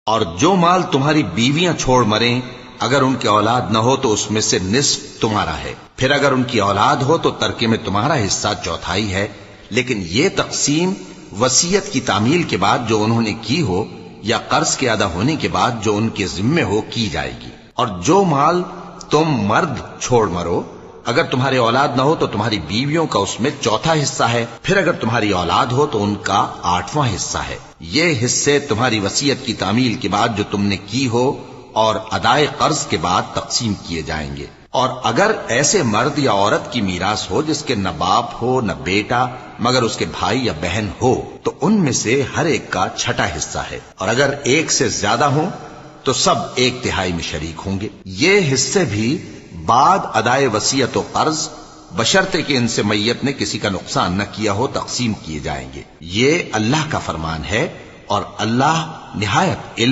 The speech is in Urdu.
اور جو مال تمہاری بیویاں چھوڑ مریں اگر ان کی اولاد نہ ہو تو اس میں سے نصف تمہارا ہے، پھر اگر ان کی اولاد ہو تو ترکے میں تمہارا حصہ چوتھائی ہے، لیکن یہ تقسیم وصیت کی تعمیل کے بعد جو انہوں نے کی ہو یا قرض کے ادا ہونے کے بعد جو ان کے ذمے ہو کی جائے گی۔ اور جو مال تم مرد چھوڑ مرو اگر تمہاری اولاد نہ ہو تو تمہاری بیویوں کا اس میں چوتھا حصہ ہے، پھر اگر تمہاری اولاد ہو تو ان کا 8واں حصہ ہے۔ یہ حصے تمہاری وصیت کی تعمیل کے بعد جو تم نے کی ہو اور ادائے قرض کے بعد تقسیم کیے جائیں گے۔ اور اگر ایسے مرد یا عورت کی میراث ہو جس کے نہ باپ ہو نہ بیٹا مگر اس کے بھائی یا بہن ہو تو ان میں سے ہر ایک کا چھٹا حصہ ہے، اور اگر ایک سے زیادہ ہوں تو سب 1/3 میں شریک ہوں گے۔ یہ حصے بھی بعد ادائے وصیت و قرض بشرطے کہ ان سے میت نے کسی کا نقصان نہ کیا ہو تقسیم کیے جائیں گے۔ یہ اللہ کا فرمان ہے اور اللہ نہایت علم